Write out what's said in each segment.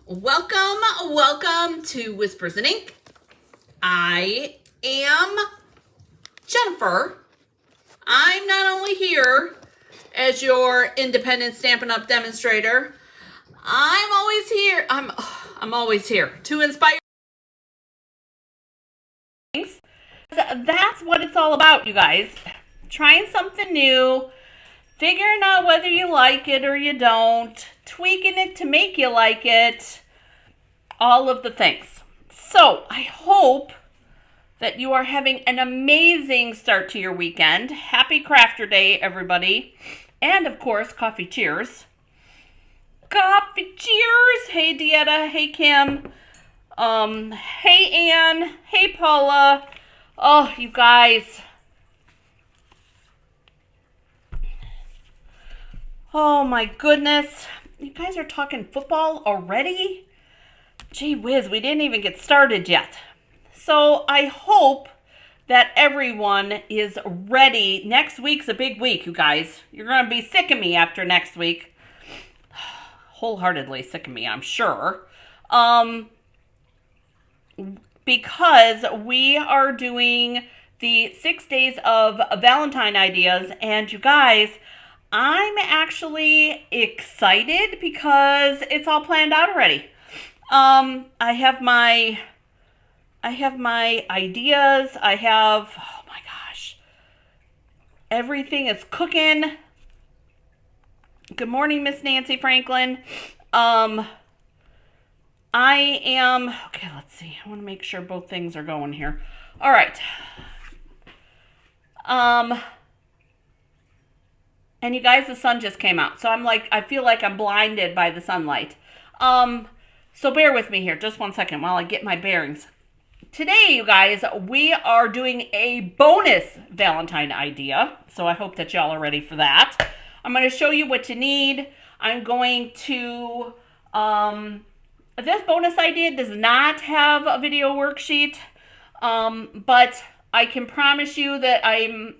Welcome to Whispers and Ink. I am Jennifer. I'm not only here as your independent Stampin' Up! Demonstrator, I'm always here. I'm always here to inspire things. That's what it's all about, you guys. Trying something new, figuring out whether you like it or you don't, tweaking it to make you like it, all of the things. So I hope that you are having an amazing start to your weekend. Happy Crafter Day, everybody. And of course, coffee cheers. Coffee cheers! Hey, Dieta. Hey, Kim. Hey, Ann. Hey, Paula. Oh, you guys. Oh, my goodness. You guys are talking football already? Gee whiz, we didn't even get started yet. So I hope that everyone is ready. Next week's a big week, you guys. You're going to be sick of me after next week. Wholeheartedly sick of me, I'm sure. Because we are doing the 6 days of Valentine ideas. And you guys, I'm actually excited because it's all planned out already. I have my ideas. Oh my gosh, everything is cooking. Good morning, Miss Nancy Franklin. Okay, let's see. I want to make sure both things are going here. All right. And you guys, the sun just came out. So I feel like I'm blinded by the sunlight. So bear with me here just one second while I get my bearings. Today, you guys, we are doing a bonus Valentine idea. So I hope that y'all are ready for that. I'm going to show you what you need. I'm going to, this bonus idea does not have a video worksheet, but I can promise you that I'm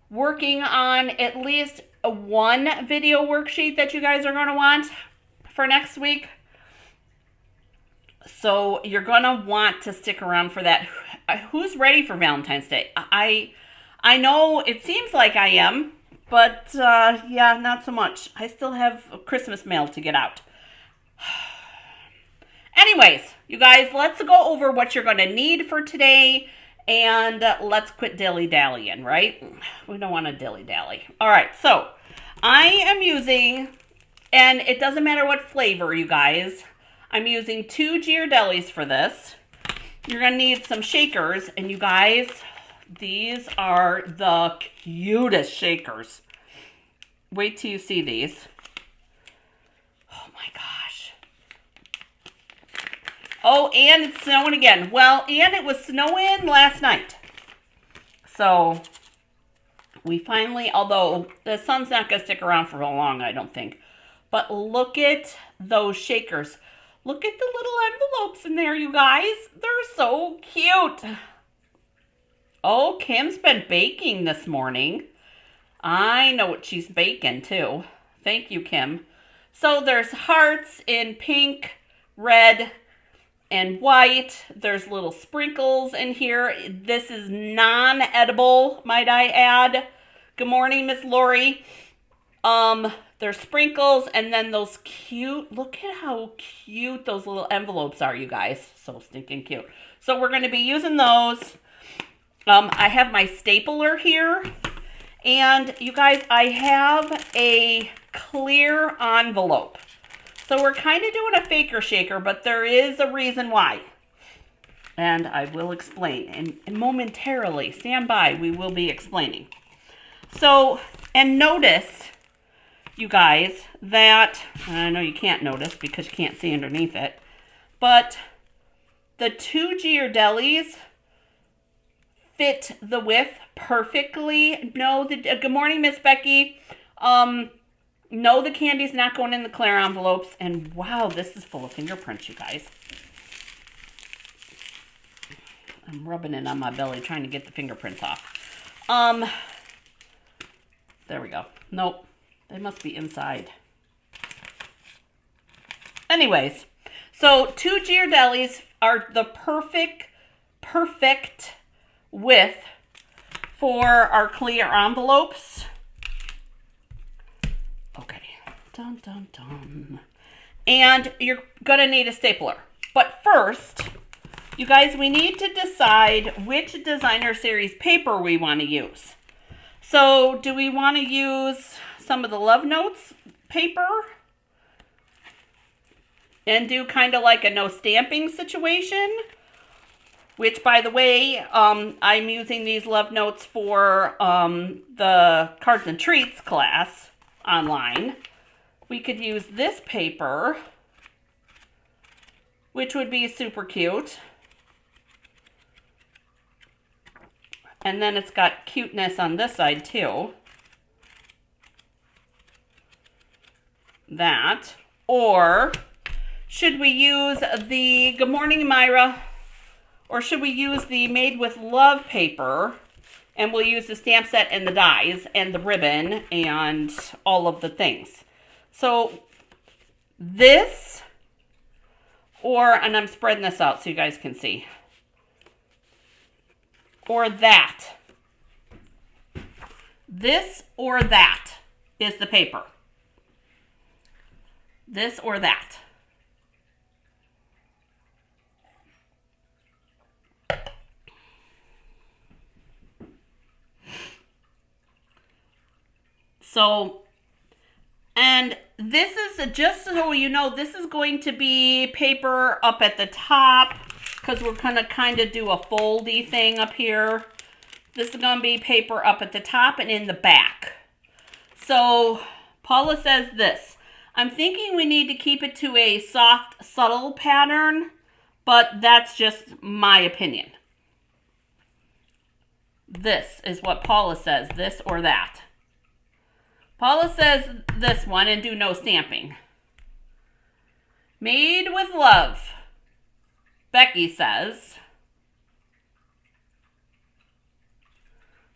working on at least one video worksheet that you guys are going to want for next week. So you're going to want to stick around for that. Who's ready for Valentine's Day? I know it seems like I am, but yeah, not so much. I still have Christmas mail to get out. Anyways, you guys, let's go over what you're going to need for today, and let's quit dilly-dallying, right? We don't want to dilly-dally. All right, so I am using, and it doesn't matter what flavor, you guys, I'm using 2 Ghirardellis for this. You're going to need some shakers. And you guys, these are the cutest shakers. Wait till you see these. Oh my gosh. Oh, and it's snowing again. Well, and it was snowing last night. So we finally, although the sun's not going to stick around for long, I don't think. But look at those shakers. Look at the little envelopes in there, you guys. They're so cute. Oh, Kim's been baking this morning. I know what she's baking, too. Thank you, Kim. So there's hearts in pink, red, and white. There's little sprinkles in here. This is non-edible, might I add. Good morning, Miss Lori. There's sprinkles, and then those cute, look at how cute those little envelopes are, you guys. So stinking cute. So we're going to be using those. I have my stapler here. And you guys, I have a clear envelope. So we're kind of doing a faker shaker, but there is a reason why. And I will explain. And momentarily, stand by, we will be explaining. So, and notice, you guys, that, I know you can't notice because you can't see underneath it, but the 2 Ghirardellis fit the width perfectly. No, good morning, Miss Becky. No, the candy's not going in the clear envelopes. And wow, this is full of fingerprints, you guys. I'm rubbing it on my belly trying to get the fingerprints off. There we go. Nope. They must be inside. Anyways, So 2 Ghirardellis are the perfect width for our clear envelopes. Okay, dun dun dun. And you're gonna need a stapler. But first, you guys, we need to decide which designer series paper we want to use. So do we want to use some of the Love Notes paper and do kind of like a no stamping situation? Which, by the way, I'm using these Love Notes for the Cards and Treats class online. We could use this paper, which would be super cute. And then it's got cuteness on this side too. That. Or should we use the Good Morning Myra? Or should we use the Made with Love paper? And we'll use the stamp set and the dies and the ribbon and all of the things. So this, and I'm spreading this out so you guys can see. Or that. This or that is the paper. This or that. So, and this is, just so you know, this is going to be paper up at the top, because we're going to kind of do a foldy thing up here. This is going to be paper up at the top and in the back. So Paula says this: I'm thinking we need to keep it to a soft, subtle pattern, but that's just my opinion. This is what Paula says, this or that. Paula says this one and do no stamping. Made with Love, Becky says.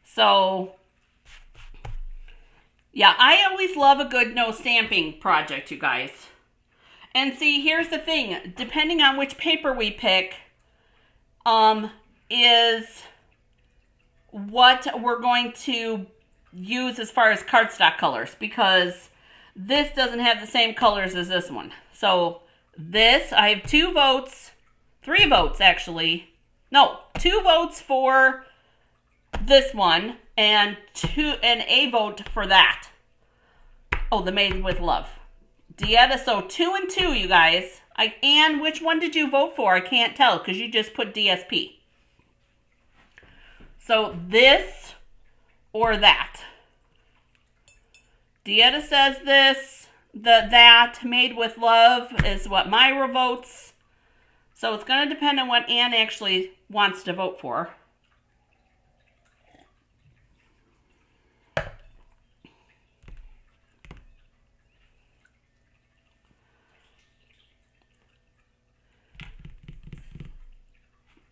So, yeah, I always love a good no stamping project, you guys. And see, here's the thing. Depending on which paper we pick, is what we're going to use as far as cardstock colors, because this doesn't have the same colors as this one. So this, I have 2 votes, 3 votes actually. No, 2 votes for this one and a vote for that. Oh, the Made with Love. Dieta, so 2 and 2, you guys. And which one did you vote for? I can't tell because you just put DSP. So this or that. Dieta says this, that Made with Love is what Myra votes. So it's going to depend on what Anne actually wants to vote for.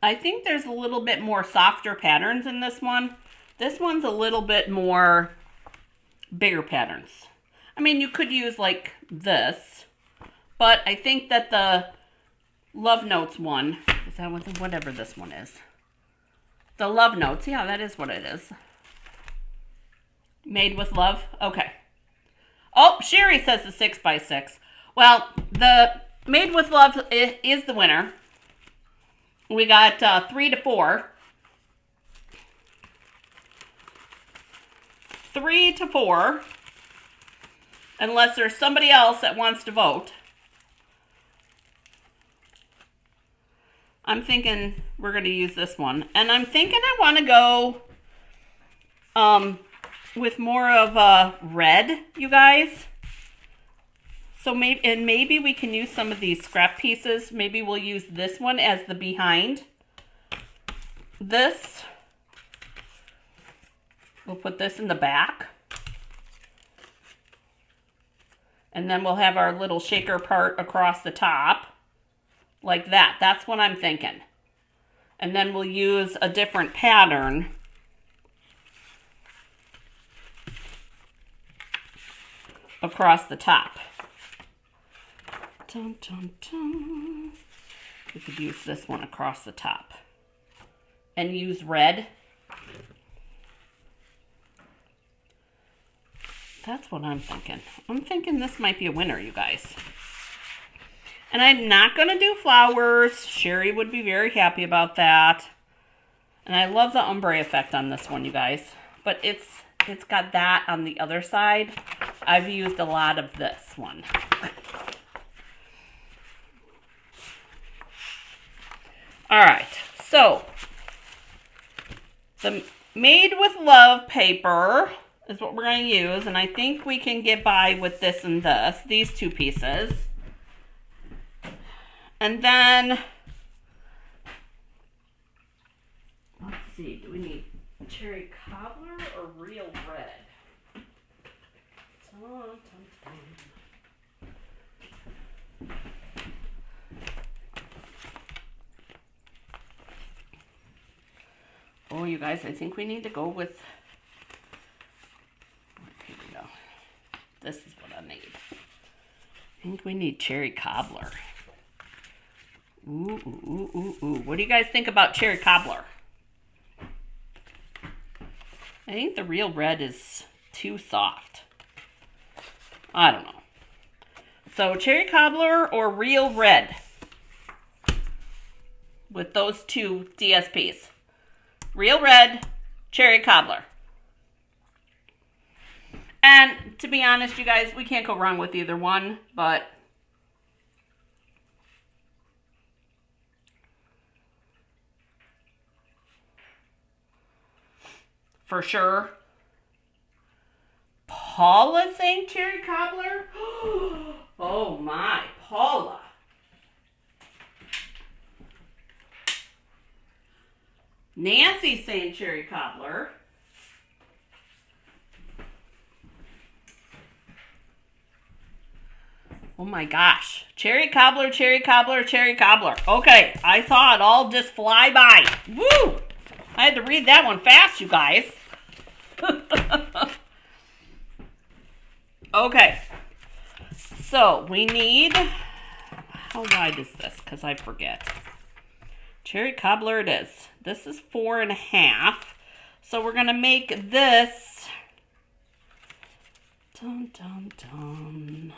I think there's a little bit more softer patterns in this one. This one's a little bit more bigger patterns. I mean, you could use like this, but I think that the Love Notes one, is that whatever this one is? The Love Notes, yeah, that is what it is. Made with Love, okay. Oh, Sherry says the 6x6. Well, the Made with Love is the winner. We got 3 to 4. 3 to 4. Unless there's somebody else that wants to vote. I'm thinking we're going to use this one. And I'm thinking I want to go with more of a red, you guys. So maybe we can use some of these scrap pieces. Maybe we'll use this one as the behind. This. We'll put this in the back. And then we'll have our little shaker part across the top. Like that. That's what I'm thinking. And then we'll use a different pattern across the top. Dun, dun, dun. We could use this one across the top. And use red. That's what I'm thinking. I'm thinking this might be a winner, you guys. And I'm not going to do flowers. Sherry would be very happy about that. And I love the ombre effect on this one, you guys. But it's got that on the other side. I've used a lot of this one. All right, so the Made with Love paper is what we're going to use, and I think we can get by with this and this, these two pieces. And then, let's see, do we need cherry cobbler or real red? Dun, dun, dun. Oh, you guys, I think we need to go with, here we go. This is what I need. I think we need cherry cobbler. Ooh, ooh, ooh, ooh, ooh. What do you guys think about cherry cobbler? I think the real red is too soft. I don't know. So cherry cobbler or real red with those two DSPs. Real red, cherry cobbler. And to be honest, you guys, we can't go wrong with either one, but for sure, Paula saying cherry cobbler? Oh my, Paula. Nancy saying cherry cobbler. Oh my gosh. Cherry cobbler, cherry cobbler, cherry cobbler. Okay, I saw it all just fly by. Woo! I had to read that one fast, you guys. Okay. So, we need... How wide is this? Because I forget. Cherry cobbler it is. This is 4.5. So we're going to make this... Dun, dun, dun.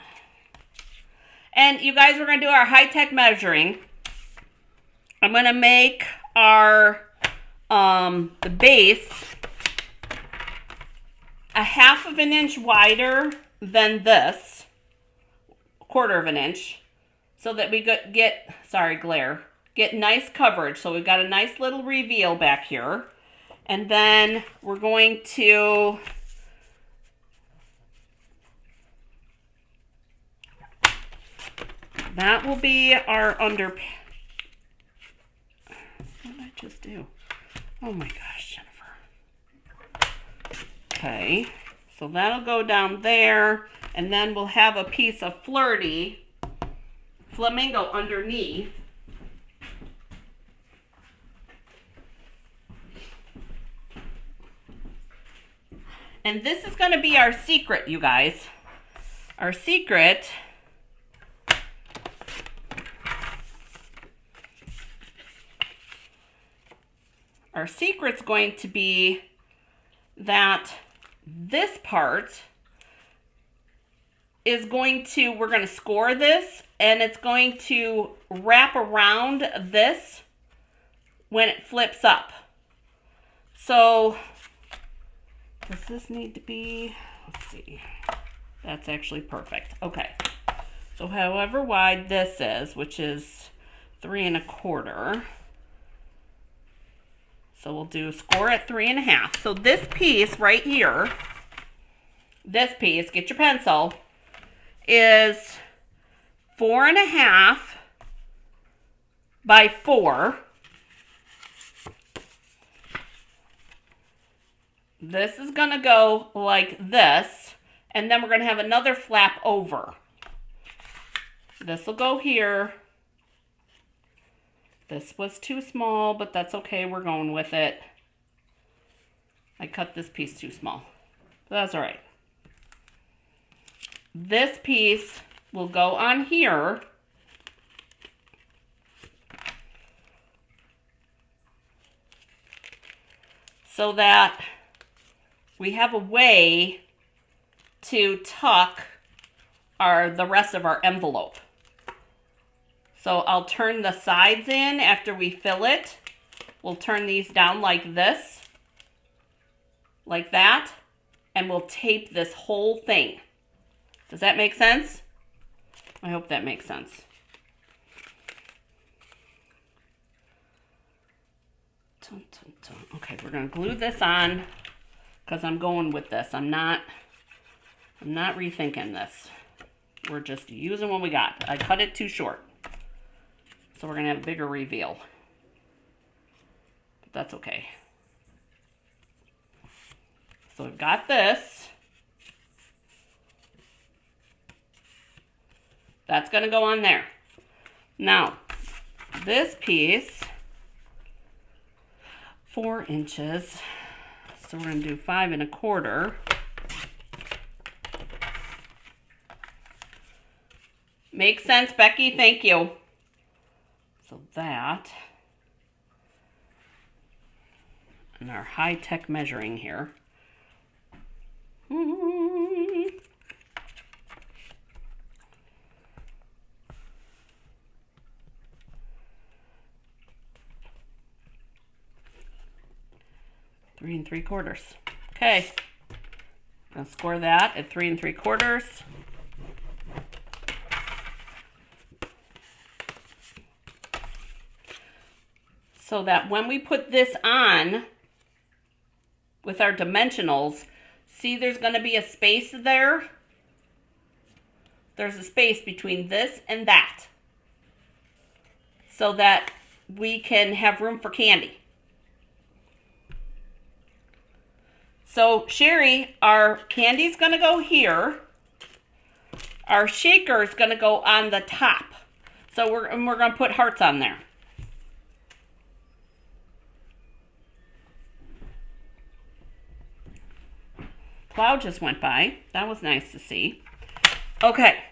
And you guys, we're going to do our high-tech measuring. I'm going to make our, the base a 1/2 inch wider than this. 1/4 inch. So that we get, sorry, glare. Get nice coverage. So we've got a nice little reveal back here. And then we're going to... That will be our under... What did I just do? Oh my gosh, Jennifer. Okay, so that'll go down there. And then we'll have a piece of flirty flamingo underneath. And this is going to be our secret, you guys. Our secret... Our secret's going to be that this part is going to, we're going to score this, and it's going to wrap around this when it flips up. So, does this need to be, let's see, that's actually perfect. Okay, so however wide this is, which is 3 1/4. So we'll do score at 3 1/2. So this piece right here, this piece, get your pencil, is 4 1/2 by 4. This is going to go like this, and then we're going to have another flap over. This will go here. This was too small, but that's okay. We're going with it. I cut this piece too small. But that's all right. This piece will go on here. so that we have a way to tuck the rest of our envelope. So I'll turn the sides in after we fill it. We'll turn these down like this, like that, and we'll tape this whole thing. Does that make sense? I hope that makes sense. Okay, we're gonna glue this on because I'm going with this. I'm not rethinking this. We're just using what we got. I cut it too short. So we're gonna have a bigger reveal. But that's okay. So we've got this. That's gonna go on there. Now, this piece, 4 inches. So we're gonna do 5 1/4. Makes sense, Becky, thank you. So that, and our high-tech measuring here. 3 3/4. Okay, I'm gonna score that at 3 3/4. So that when we put this on with our dimensionals, see there's going to be a space there? There's a space between this and that, so that we can have room for candy. So Sherry, our candy's going to go here. Our shaker is going to go on the top. So we're going to put hearts on there. Cloud just went by. That was nice to see. Okay,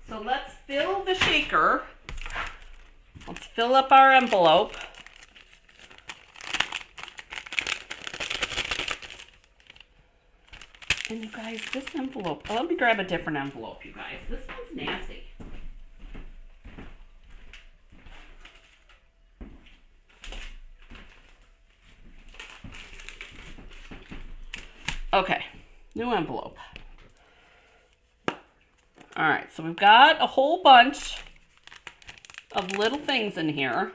so let's fill the shaker. Let's fill up our envelope. And you guys, this envelope, let me grab a different envelope, you guys. This one's nasty. Okay, new envelope. All right, so we've got a whole bunch of little things in here.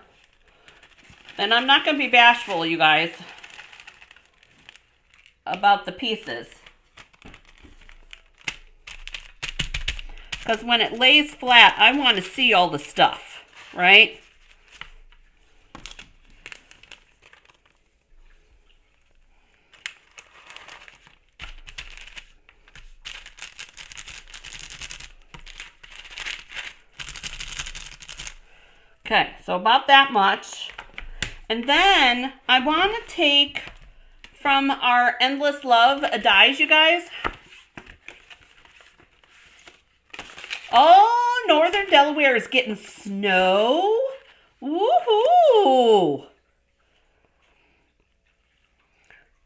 And I'm not going to be bashful, you guys, about the pieces. Because when it lays flat, I want to see all the stuff, right? Okay, so about that much. And then I want to take from our Endless Love dies, you guys. Oh, Northern Delaware is getting snow. Woohoo!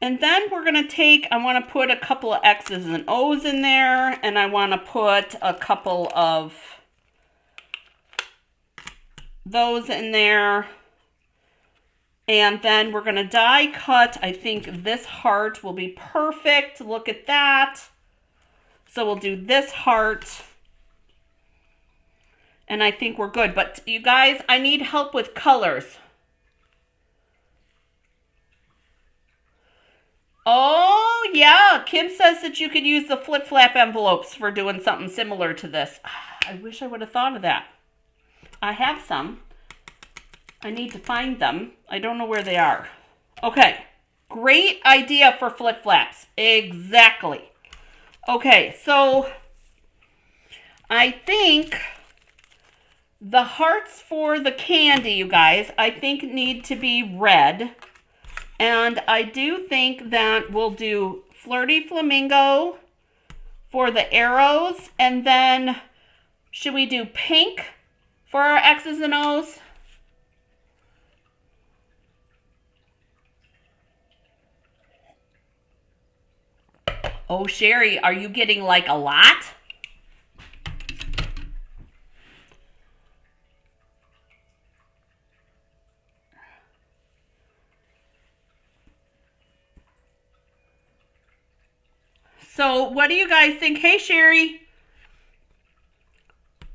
And then we're going to take, I want to put a couple of X's and O's in there. And I want to put a couple of those in there. And then we're going to die cut. I think this heart will be perfect. Look at that. So we'll do this heart. And I think we're good. But you guys, I need help with colors. Oh, yeah. Kim says that you could use the flip-flap envelopes for doing something similar to this. I wish I would have thought of that. I have some. I need to find them. I don't know where they are. Okay. Great idea for flip-flaps. Exactly. Okay, so I think the hearts for the candy, you guys, I think need to be red. And I do think that we'll do Flirty Flamingo for the arrows. And then should we do pink for our X's and O's? Oh, Sherry, are you getting like a lot? So what do you guys think? Hey, Sherry.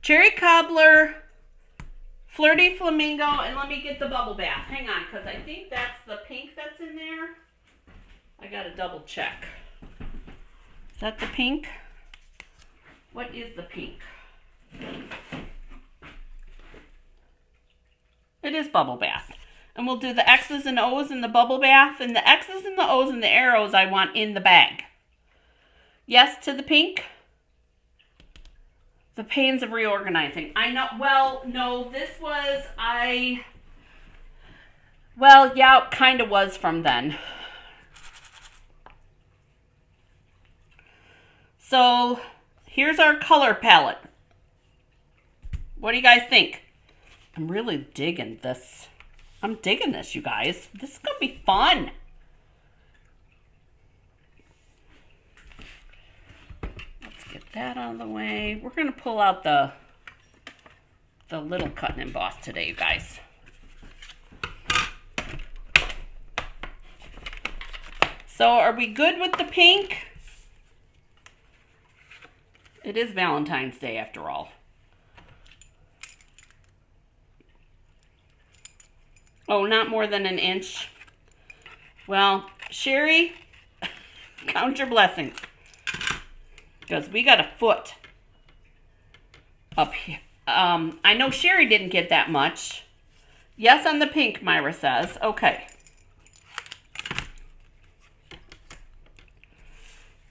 Cherry Cobbler, Flirty Flamingo, and let me get the bubble bath. Hang on, because I think that's the pink that's in there. I got to double check. Is that the pink? What is the pink? It is bubble bath. And we'll do the X's and O's in the bubble bath. And the X's and the O's and the arrows I want in the bag. Yes to the pink? The pains of reorganizing. I know, well, no, this was, well, yeah, it kind of was from then. So, here's our color palette. What do you guys think? I'm really digging this. I'm digging this, you guys. This is going to be fun. Get that out of the way. We're going to pull out the little cut and emboss today, you guys. So are we good with the pink? It is Valentine's Day after all. Oh, not more than an inch. Well, Sherry, count your blessings. Because we got a foot up here. I know Sherry didn't get that much. Yes on the pink, Myra says. Okay.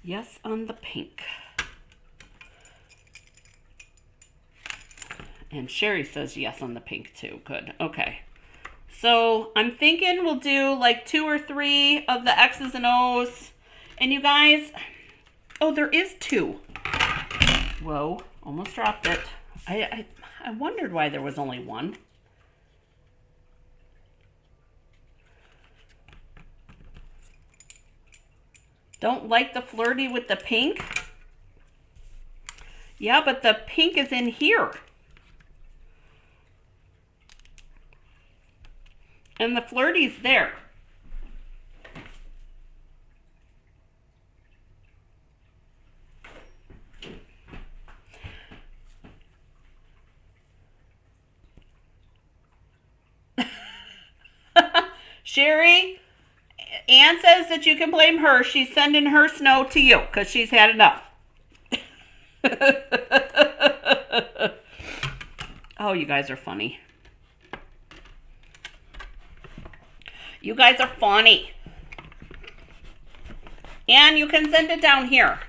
Yes on the pink. And Sherry says yes on the pink too. Good. Okay. So I'm thinking we'll do like 2 or 3 of the X's and O's. And you guys... Oh, there is 2. Whoa, almost dropped it. I wondered why there was only 1. Don't like the flirty with the pink? Yeah, but the pink is in here. And the flirty's there. Sherry, Ann says that you can blame her. She's sending her snow to you because she's had enough. Oh, you guys are funny. You guys are funny. And you can send it down here.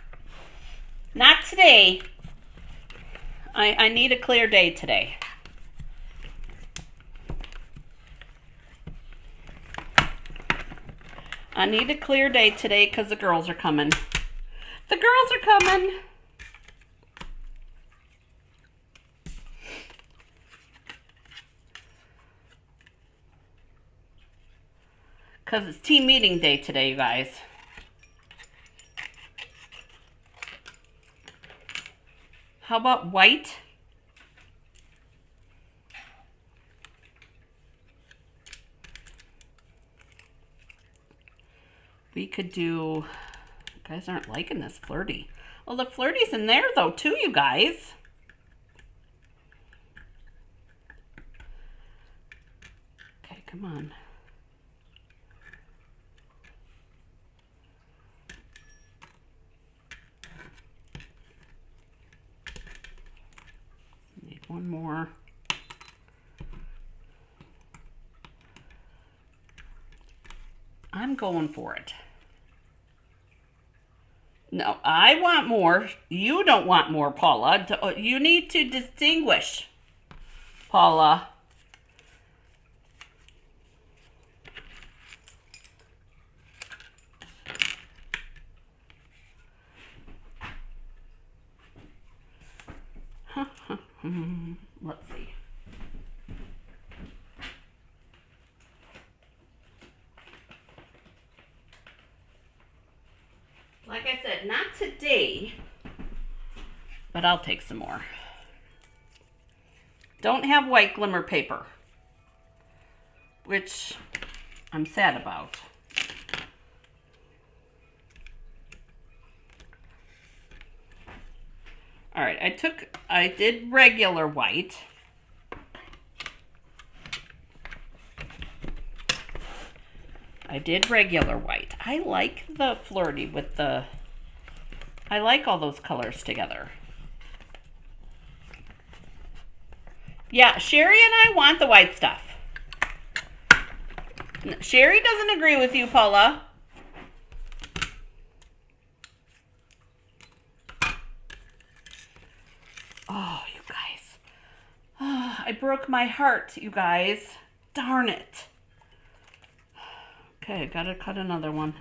Not today. I need a clear day today. I need a clear day today because the girls are coming. The girls are coming. Because it's team meeting day today, you guys. How about white? We could do, you guys aren't liking this flirty. Well, the flirty's in there though too, you guys. Okay, come on. Need one more. I'm going for it. No, I want more. You don't want more, Paula. You need to distinguish, Paula. Let's see. Like I said, not today, but I'll take some more. Don't have white glimmer paper, which I'm sad about. All right, I did regular white. I did regular white. I like the flirty with the, I like all those colors together. Yeah, Sherry and I want the white stuff. Sherry doesn't agree with you, Paula. Oh, you guys. Oh, I broke my heart, you guys. Darn it. Okay, gotta cut another one.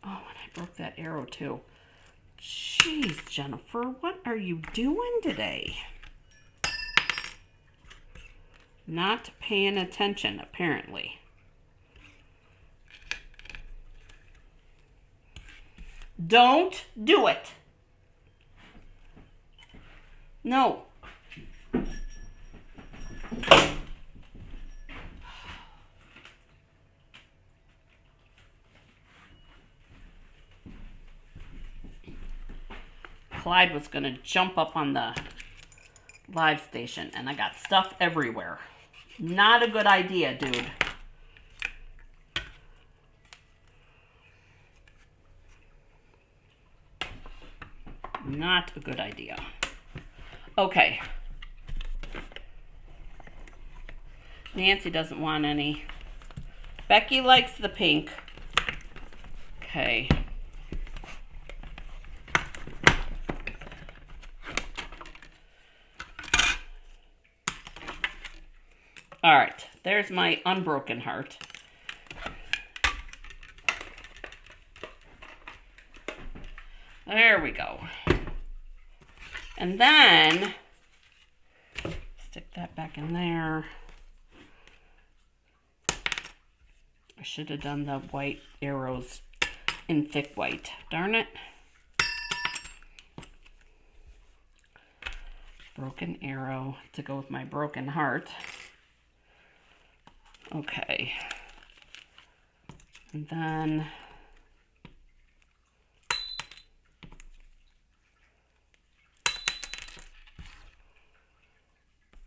Oh, and I broke that arrow too. Jeez, Jennifer, what are you doing today? Not paying attention, apparently. Don't do it. No. Clyde was going to jump up on the live station, and I got stuff everywhere. Not a good idea, dude. Not a good idea. Okay. Nancy doesn't want any. Becky likes the pink. Okay. All right, there's my unbroken heart. There we go. And then, stick that back in there. I should have done the white arrows in thick white. Darn it. Broken arrow to go with my broken heart. Okay. And then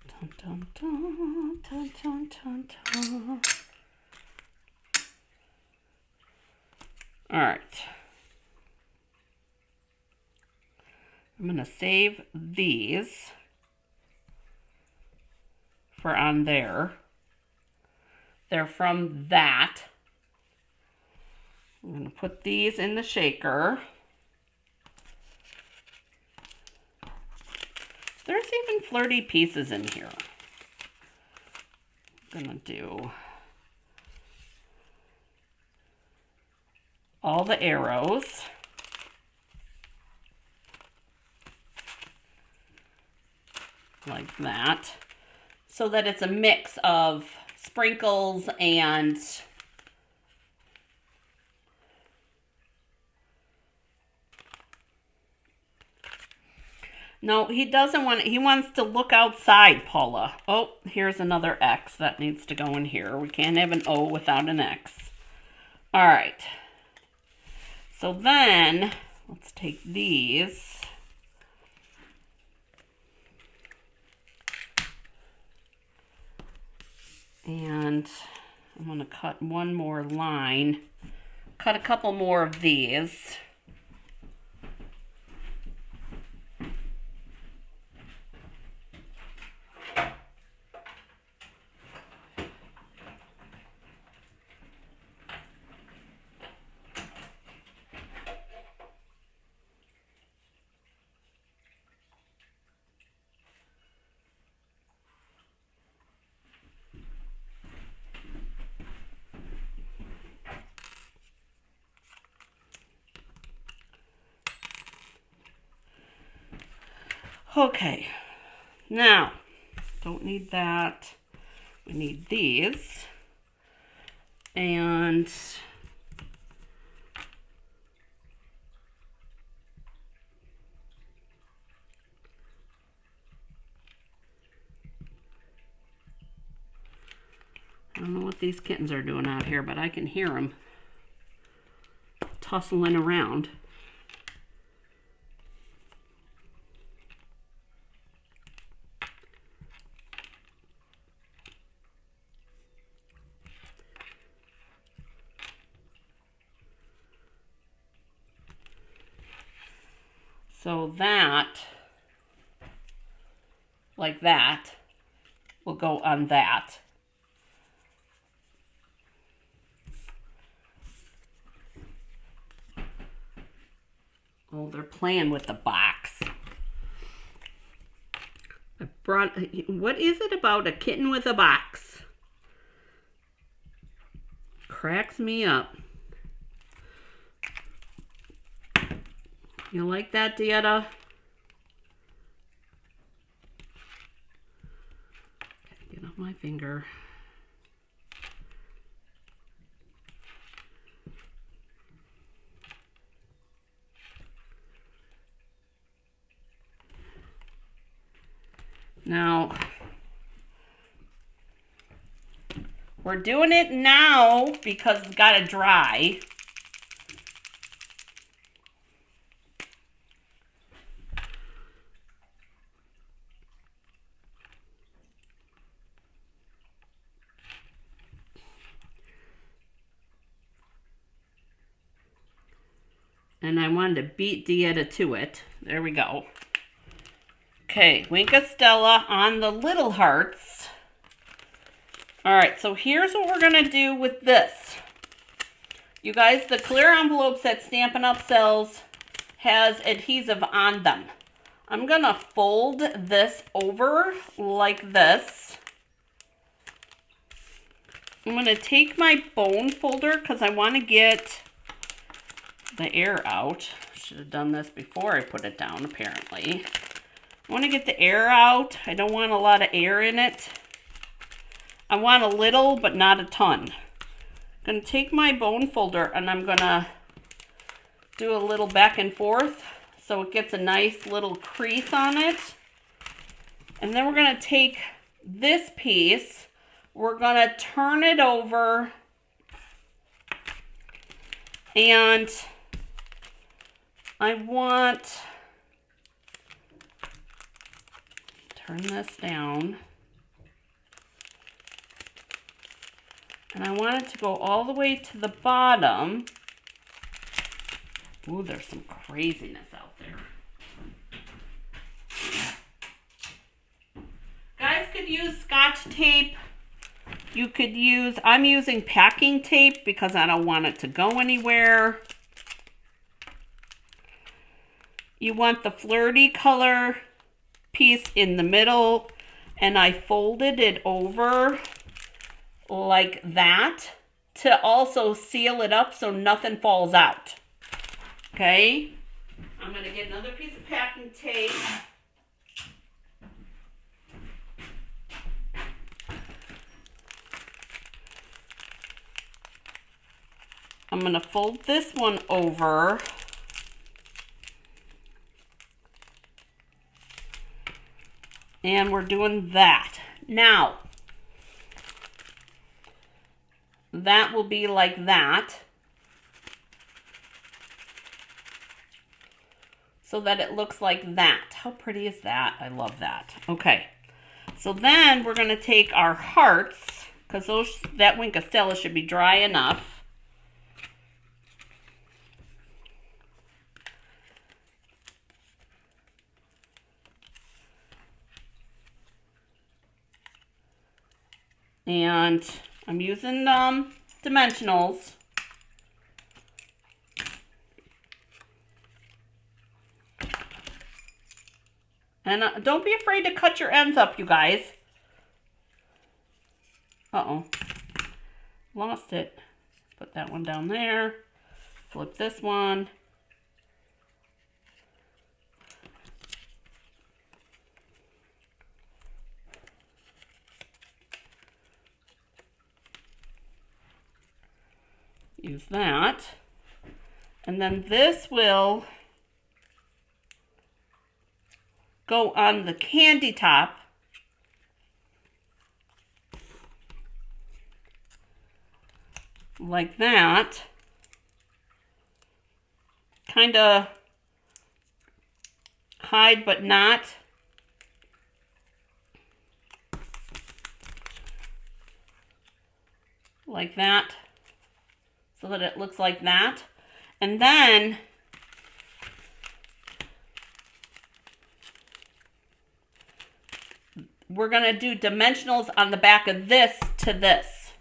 dun, dun, dun, dun, dun, dun, dun. All right. I'm going to save these for on there. They're from that. I'm going to put these in the shaker. There's even flirty pieces in here. I'm going to do all the arrows. Like that. So that it's a mix of sprinkles and no, he doesn't want it. He wants to look outside, Paula. Oh, here's another X that needs to go in here. We can't have an O without an X. All right. So then let's take these. And I'm going to cut one more line. Cut a couple more of these. Okay, now, don't need that. We need these. And I don't know what these kittens are doing out here, but I can hear them tussling around. So that, like that, will go on that. Oh, they're playing with the box. I brought, what is it about a kitten with a box? Cracks me up. You like that, Dieta? Get off my finger. Now, we're doing it now because it's got to dry. And I wanted to beat Dieta to it. There we go. Okay, Winka Stella on the little hearts. All right, so here's what we're going to do with this. You guys, the clear envelopes that Stampin' Up! Sells has adhesive on them. I'm going to fold this over like this. I'm going to take my bone folder because I want to get the air out. Should have done this before I put it down, apparently. I want to get the air out. I don't want a lot of air in it. I want a little, but not a ton. I'm going to take my bone folder and I'm going to do a little back and forth so it gets a nice little crease on it. And then we're going to take this piece, we're going to turn it over, and I want, turn this down, and I want it to go all the way to the bottom. Ooh, there's some craziness out there. Guys could use Scotch tape. You could use, I'm using packing tape because I don't want it to go anywhere. You want the flirty color piece in the middle, and I folded it over like that to also seal it up so nothing falls out. Okay, I'm going to get another piece of packing tape. I'm going to fold this one over. And we're doing that. Now, that will be like that. So that it looks like that. How pretty is that? I love that. Okay. So then we're going to take our hearts, because that Winka Stella should be dry enough. And I'm using dimensionals. And don't be afraid to cut your ends up, you guys. Uh-oh. Lost it. Put that one down there. Flip this one. use that. And then this will go on the candy top. Like that. Kind of hide but not. Like that. So that it looks like that. And then we're going to do dimensionals on the back of this to this.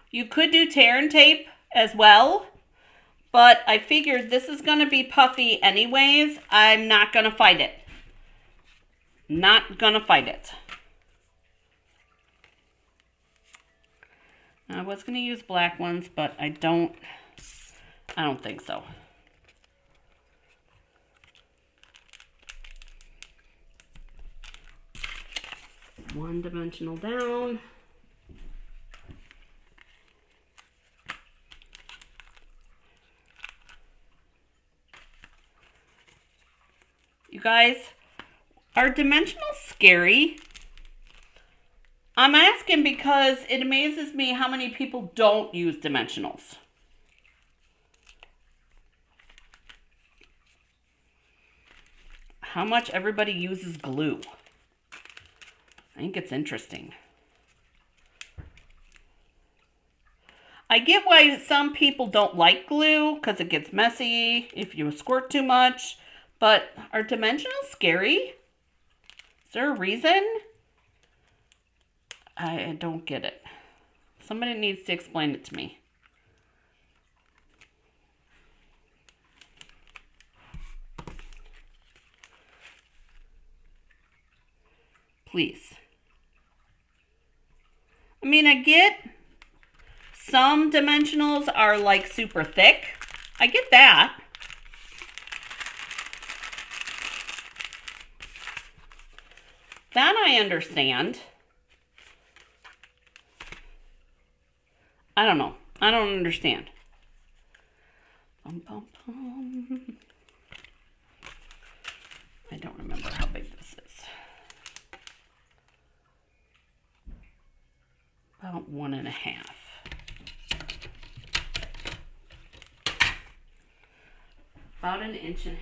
You could do tear and tape as well, but I figured this is going to be puffy anyways. I'm not going to fight it. Not going to fight it. I was going to use black ones, but I don't think so. One dimensional down. You guys, are dimensionals scary? I'm asking because it amazes me how many people don't use dimensionals. How much everybody uses glue. I think it's interesting. I get why some people don't like glue because it gets messy if you squirt too much. But are dimensionals scary? Is there a reason? I don't get it. Somebody needs to explain it to me. Please. I mean, I get some dimensionals are like super thick. I get that. That I understand. I don't know. I don't understand. Bum, bum, bum. I don't remember how big this is. About 1.5. About 1.5 inches.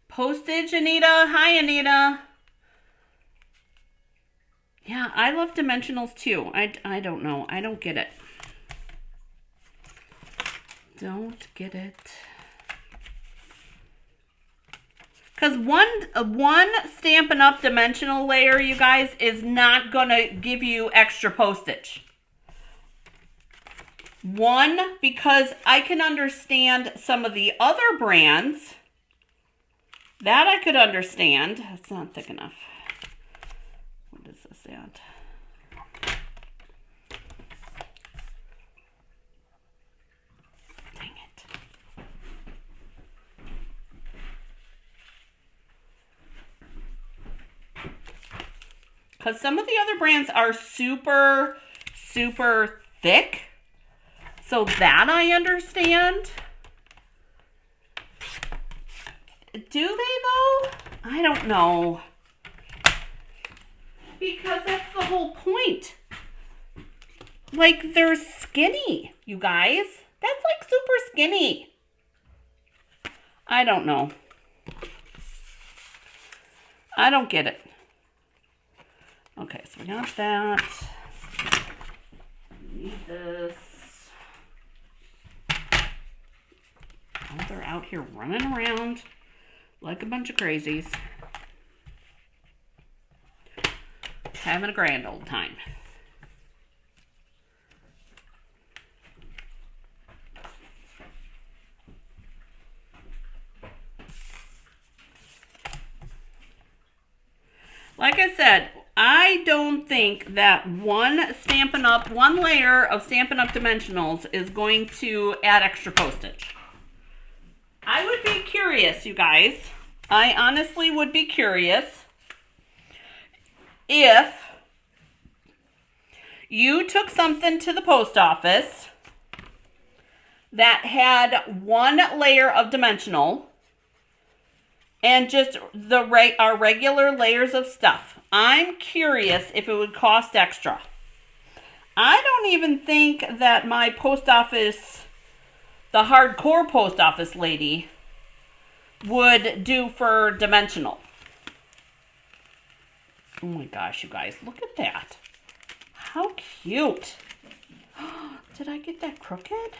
Postage, Anita. Hi, Anita. Yeah, I love dimensionals too. I don't know. I don't get it. Don't get it. Because one Stampin' Up! Dimensional layer, you guys, is not going to give you extra postage. One, because I can understand some of the other brands. That I could understand. It's not thick enough. What is this at? Dang it. Because some of the other brands are super, super thick. So that I understand. Do they though? I don't know. Because that's the whole point. Like, they're skinny, you guys. That's like super skinny. I don't know. I don't get it. Okay, so we got that. Need this. Oh, they're out here running around like a bunch of crazies. Having a grand old time. Like I said, I don't think that one layer of Stampin' Up! Dimensionals is going to add extra postage. I would be curious, you guys. I honestly would be curious if you took something to the post office that had one layer of dimensional and just our regular layers of stuff. I'm curious if it would cost extra. I don't even think that my post office, the hardcore post office lady, would do for dimensional. Oh my gosh, you guys, look at that. How cute. Did I get that crooked?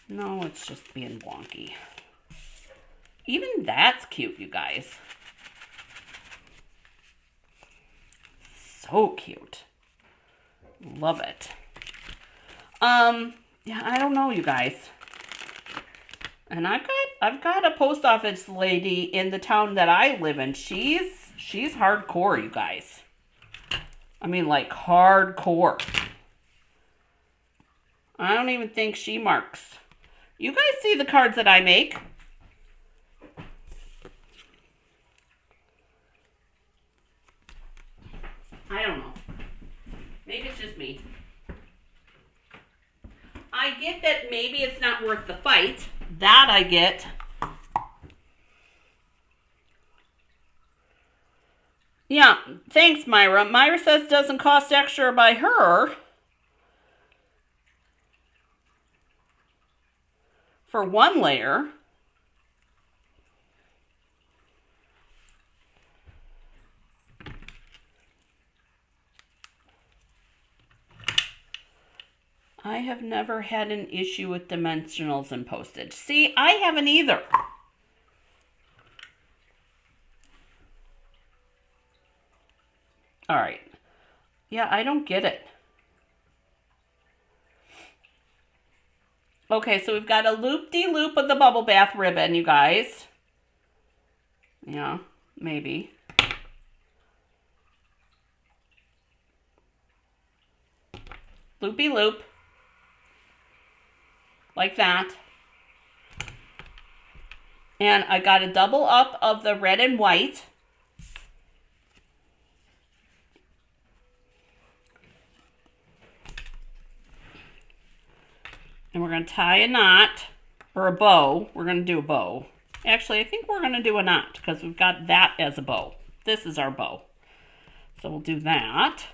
No, it's just being wonky. Even that's cute, you guys. So cute. Love it. Yeah, I don't know, you guys. And I've got a post office lady in the town that I live in. She's hardcore, you guys. I mean, like hardcore. I don't even think she marks. You guys see the cards that I make? I don't know. Maybe it's just me. I get that maybe it's not worth the fight. That I get. Yeah, thanks, Myra. Myra says doesn't cost extra by her. For one layer. I have never had an issue with dimensionals and postage. See, I haven't either. All right. Yeah, I don't get it. Okay, so we've got a loop-de-loop of the bubble bath ribbon, you guys. Yeah, maybe. Loopy-loop. Like that. And I got a double up of the red and white. And we're going to tie a knot, or a bow. We're going to do a bow. Actually, I think we're going to do a knot, because we've got that as a bow. This is our bow. So we'll do that.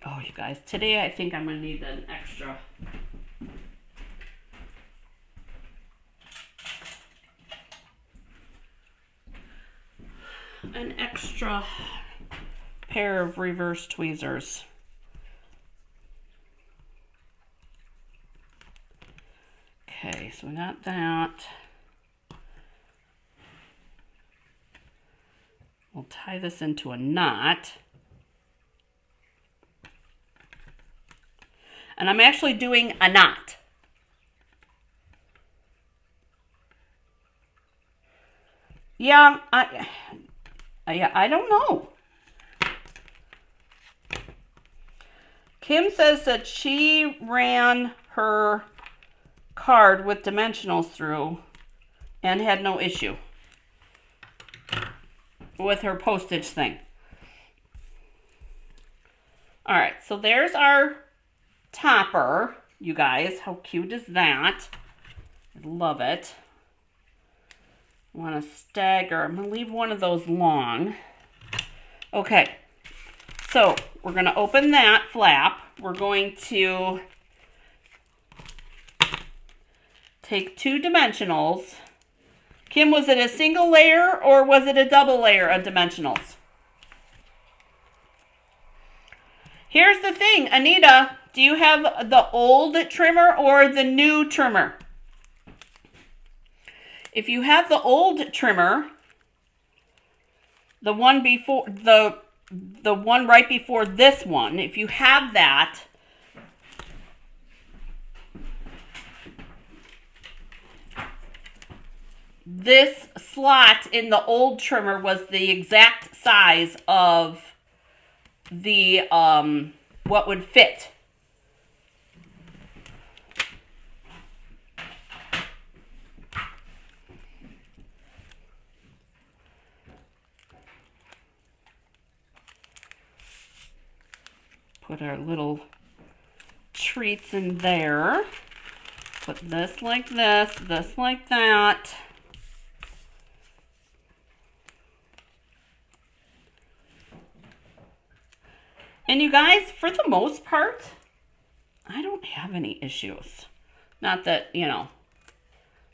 Oh, you guys, today I think I'm going to need an extra pair of reverse tweezers. Okay, so we got that. We'll tie this into a knot. And I'm actually doing a knot. Yeah, I don't know. Kim says that she ran her card with dimensionals through and had no issue with her postage thing. All right, so there's our topper, you guys. How cute is that? I love it. I want to stagger. I'm going to leave one of those long. Okay, so we're going to open that flap. We're going to take 2 dimensionals. Kim, was it a single layer or was it a double layer of dimensionals? Here's the thing, Anita, do you have the old trimmer or the new trimmer? If you have the old trimmer, the one before the one right before this one, if you have that, this slot in the old trimmer was the exact size of the what would fit. put our little treats in there. Put this like this like that. And you guys, for the most part, I don't have any issues. Not that, you know,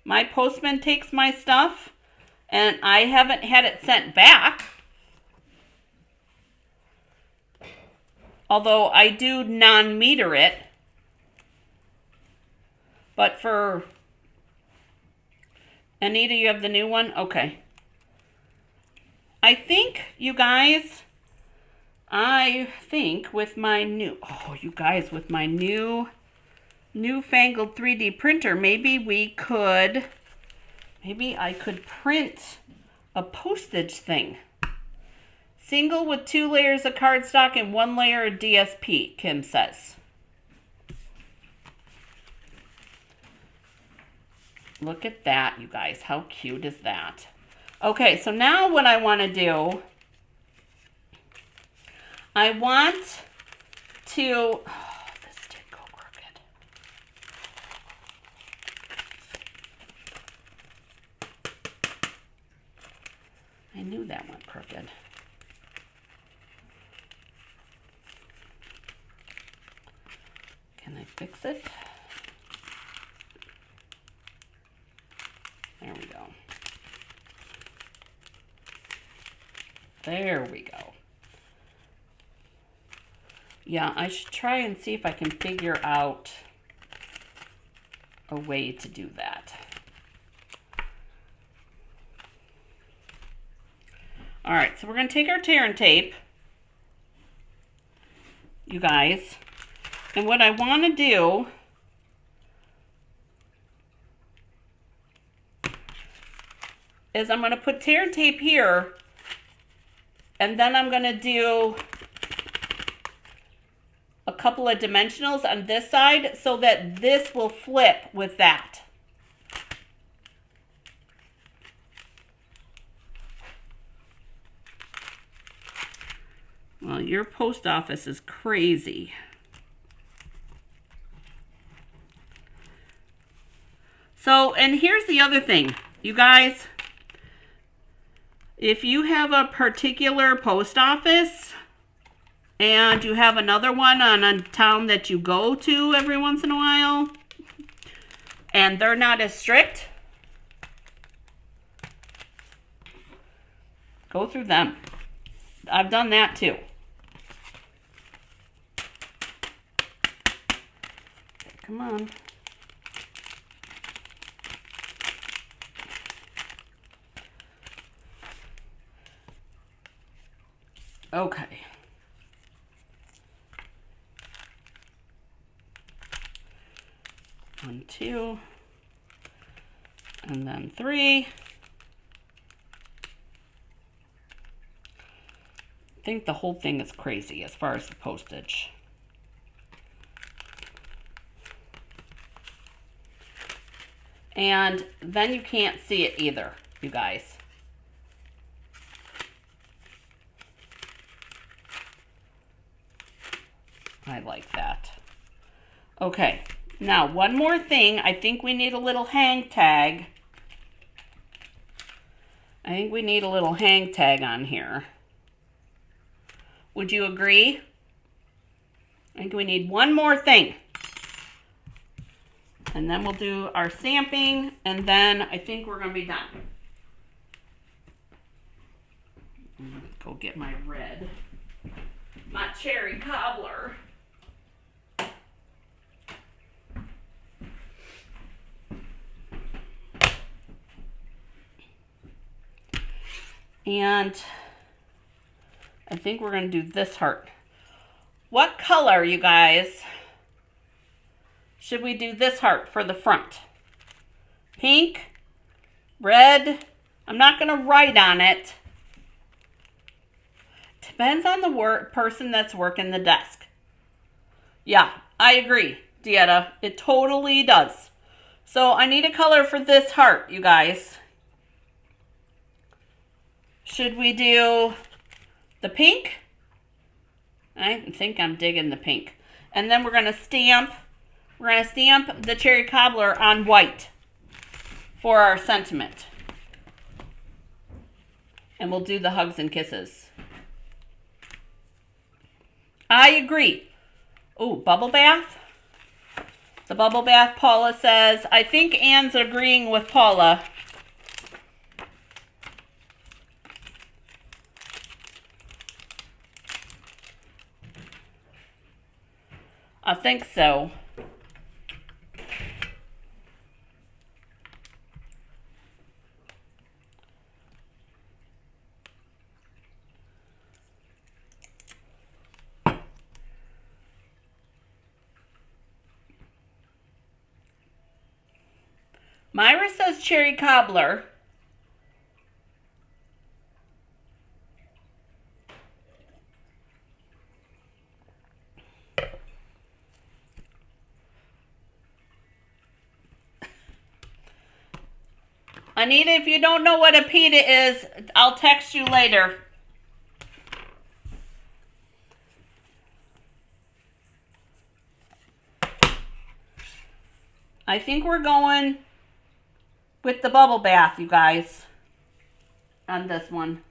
my postman takes my stuff and I haven't had it sent back. Although I do non-meter it. But for Anita, you have the new one? Okay. I think, you guys, with my new, you guys, with my newfangled 3D printer, maybe I could print a postage thing. Single with 2 layers of cardstock and 1 layer of DSP, Kim says. Look at that, you guys. How cute is that? Okay, so now what I want to do, I want to, this did go crooked. I knew that went crooked. Can I fix it? There we go. There we go. Yeah, I should try and see if I can figure out a way to do that. All right, so we're going to take our tear and tape, you guys, and what I want to do is I'm going to put tear and tape here, and then I'm going to do a couple of dimensionals on this side so that this will flip with that. Well, your post office is crazy. So, and here's the other thing, you guys. If you have a particular post office and you have another one on a town that you go to every once in a while and they're not as strict, go through them. I've done that too. Come on. Okay. One, two, and then 3. I think the whole thing is crazy as far as the postage. And then you can't see it either, you guys. I like that. Okay, now one more thing. I think we need a little hang tag. I think we need a little hang tag on here. Would you agree? I think we need one more thing. And then we'll do our stamping, and then I think we're going to be done. Go get my red, my cherry cobbler. And I think we're going to do this heart. What color, you guys, should we do this heart for the front? Pink? Red? I'm not going to write on it. Depends on the person that's working the desk. Yeah, I agree, Dieta. It totally does. So I need a color for this heart, you guys. Should we do the pink? I think I'm digging the pink. And then we're going to stamp the cherry cobbler on white for our sentiment. And we'll do the hugs and kisses. I agree. Oh, bubble bath. The bubble bath, Paula says. I think Anne's agreeing with Paula. I think so. Myra says cherry cobbler. Anita, if you don't know what a pita is, I'll text you later. I think we're going with the bubble bath, you guys, on this one.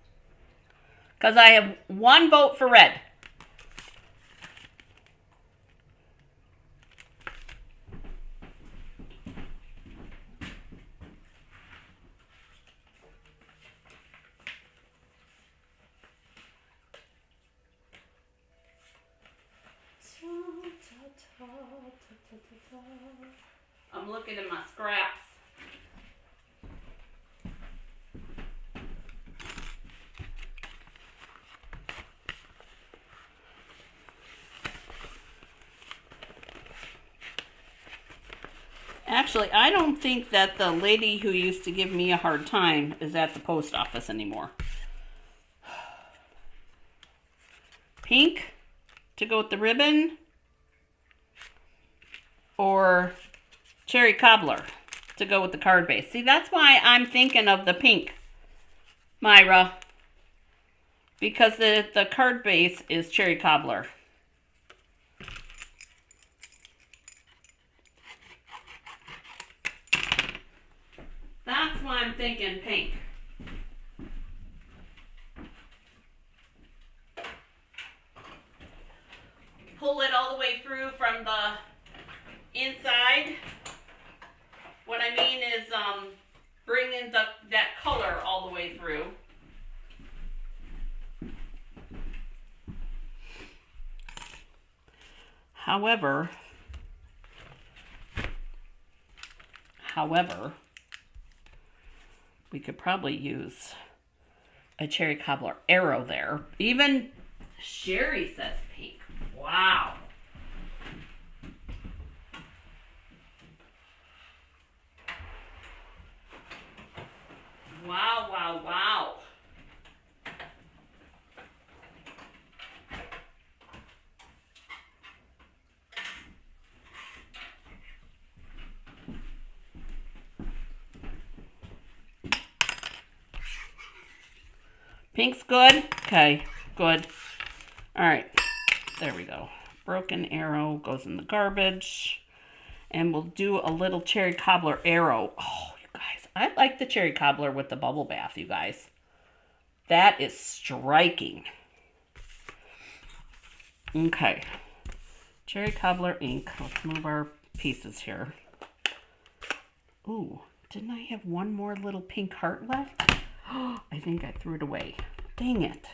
Because I have one vote for red. I'm looking at my scraps. Actually, I don't think that the lady who used to give me a hard time is at the post office anymore. Pink to go with the ribbon, or cherry cobbler to go with the card base. See, that's why I'm thinking of the pink, Myra, because the card base is cherry cobbler. That's why I'm thinking pink. Pull it all the way through from the inside. What I mean is bring in that color all the way through. However, we could probably use a cherry cobbler arrow there. Even Sherry says pink. Wow. Wow, wow, wow. Pink's good? Okay, good. All right, there we go. Broken arrow goes in the garbage. And we'll do a little cherry cobbler arrow. Oh, you guys, I like the cherry cobbler with the bubble bath, you guys. That is striking. Okay. Cherry cobbler ink. Let's move our pieces here. Ooh, didn't I have one more little pink heart left? I think I threw it away. Dang it.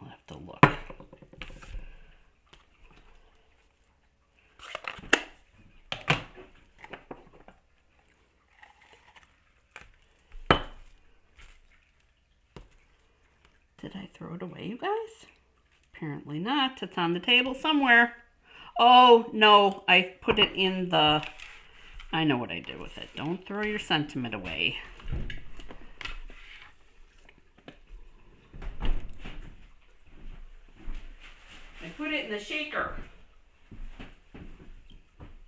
I'll have to look. Did I throw it away, you guys? Apparently not. It's on the table somewhere. Oh, no. I put it in the... I know what I did with it. Don't throw your sentiment away. I put it in the shaker.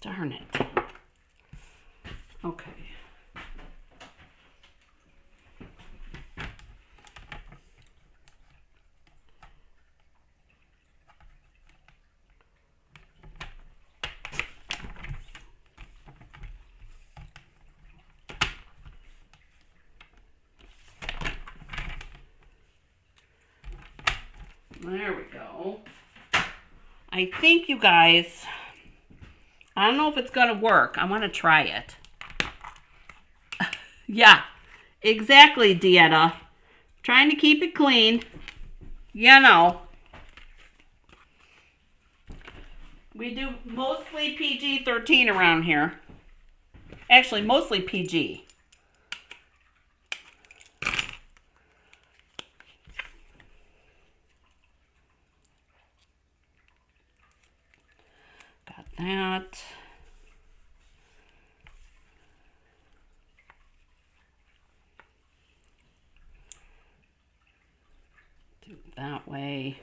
Darn it. Okay. There we go. I think, you guys, I don't know if it's going to work. I want to try it. Yeah, exactly, Dieta. Trying to keep it clean. You know. We do mostly PG-13 around here. Actually, mostly PG. Got that. Do it that way.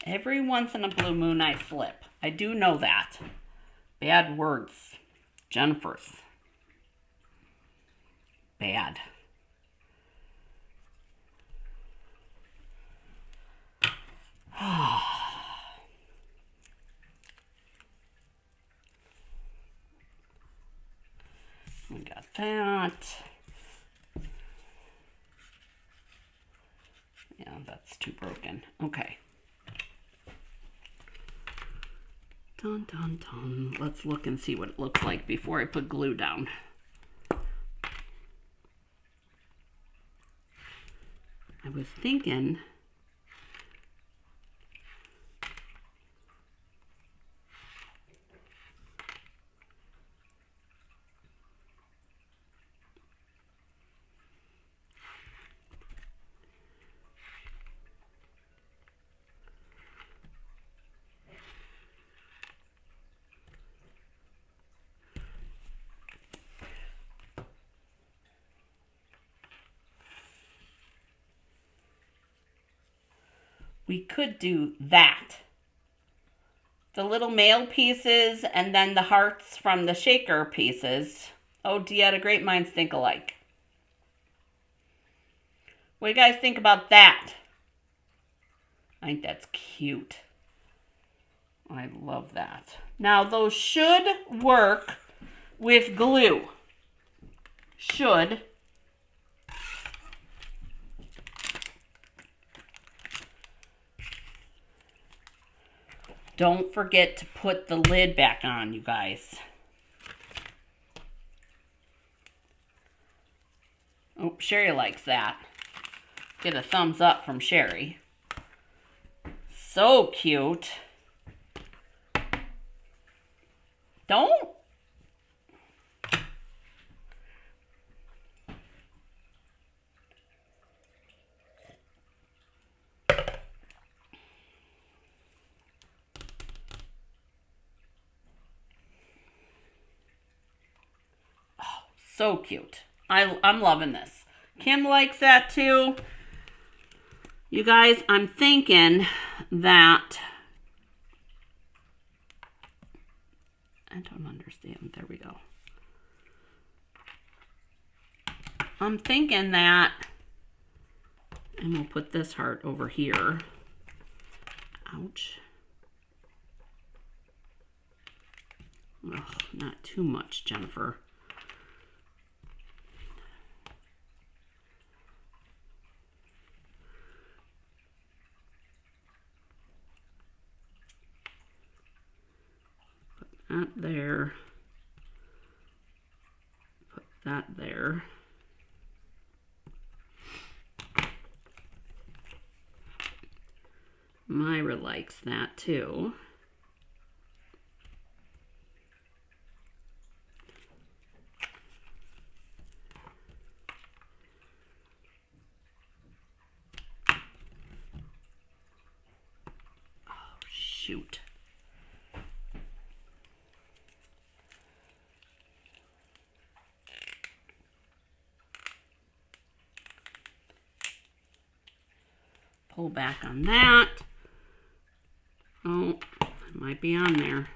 Every once in a blue moon I slip. I do know that. Bad words. Jennifer's. Bad. We got that. Yeah, that's too broken. Okay. Dun, dun, dun. Let's look and see what it looks like before I put glue down. I was thinking we could do that. The little male pieces and then the hearts from the shaker pieces. Oh, Dieta, great minds think alike. What do you guys think about that? I think that's cute. I love that. Now, those should work with glue. Should. Don't forget to put the lid back on, you guys. Oh, Sherry likes that. Get a thumbs up from Sherry. So cute. Don't. So cute. I'm loving this. Kim likes that too. You guys, I'm thinking that... I don't understand. There we go. I'm thinking that... And we'll put this heart over here. Ouch. Ugh, not too much, Jennifer. That there, put that there. Myra likes that too. Oh, shoot. pull back on that. Oh, it might be on there.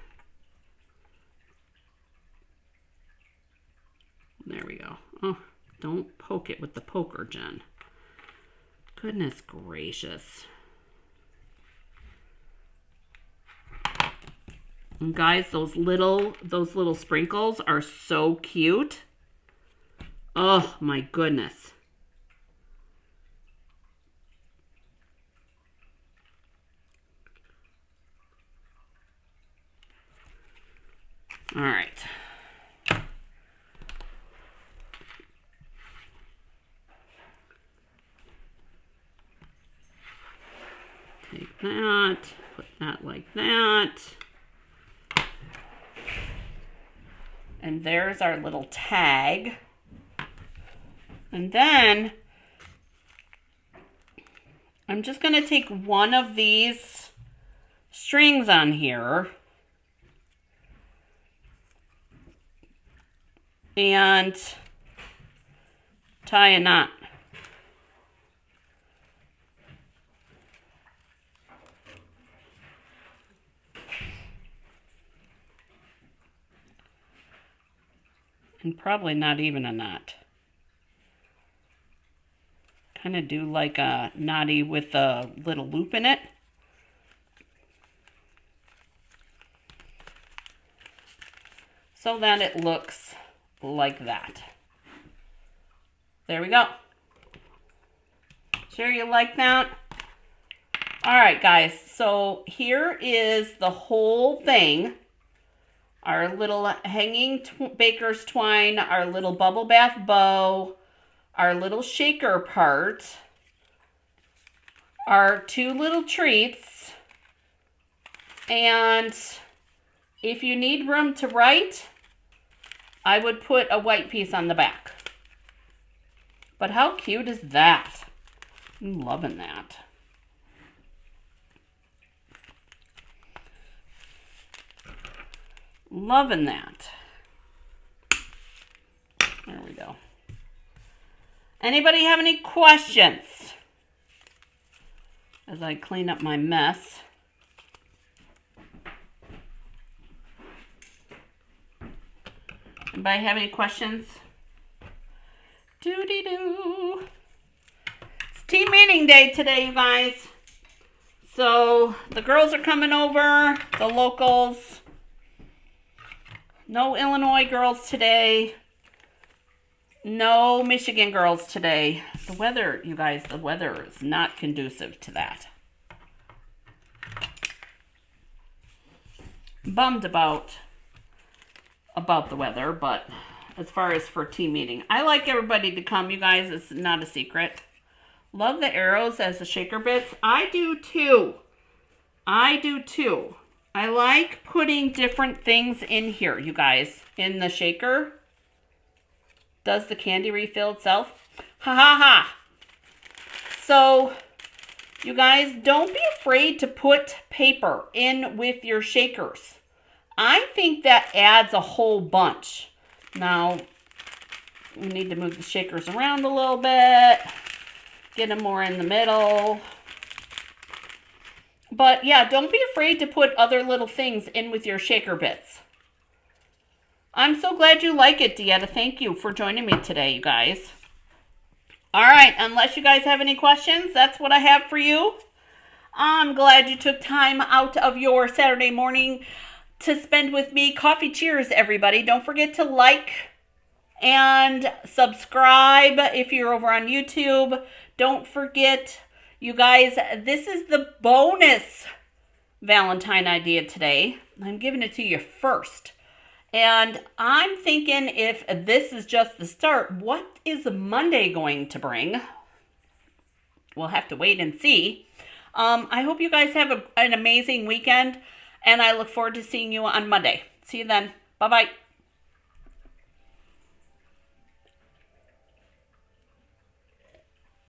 There we go. Oh, don't poke it with the poker, Jen. Goodness gracious. And guys, those little sprinkles are so cute. Oh my goodness. All right. Take that, put that like that. And there's our little tag. And then I'm just going to take one of these strings on here and tie a knot. And probably not even a knot. Kind of do like a knotty with a little loop in it. So that it looks like that. There we go. Sure you like that? All right, guys. So here is the whole thing. Our little hanging baker's twine, our little bubble bath bow, our little shaker part, our two little treats, and if you need room to write, I would put a white piece on the back. But how cute is that? I'm loving that. Loving that. There we go. Anybody have any questions as I clean up my mess? Anybody have any questions? Doody-doo. It's team meeting day today, you guys. So the girls are coming over, the locals. No Illinois girls today. No Michigan girls today. The weather, you guys, the weather is not conducive to that. Bummed about the weather, but as far as for team meeting, I like everybody to come, you guys. It's not a secret. Love the arrows as the shaker bits. I do too. I do too. I like putting different things in here, you guys, in the shaker. Does the candy refill itself? Ha ha ha. So, you guys, don't be afraid to put paper in with your shakers. I think that adds a whole bunch. Now, we need to move the shakers around a little bit. Get them more in the middle. But yeah, don't be afraid to put other little things in with your shaker bits. I'm so glad you like it, Dieta. Thank you for joining me today, you guys. All right, unless you guys have any questions, that's what I have for you. I'm glad you took time out of your Saturday morning to spend with me. Coffee cheers, everybody. Don't forget to like and subscribe if you're over on YouTube. Don't forget, you guys, this is the bonus Valentine idea today. I'm giving it to you first. And I'm thinking if this is just the start, what is Monday going to bring? We'll have to wait and see. I hope you guys have an amazing weekend, and I look forward to seeing you on Monday. See you then. Bye-bye.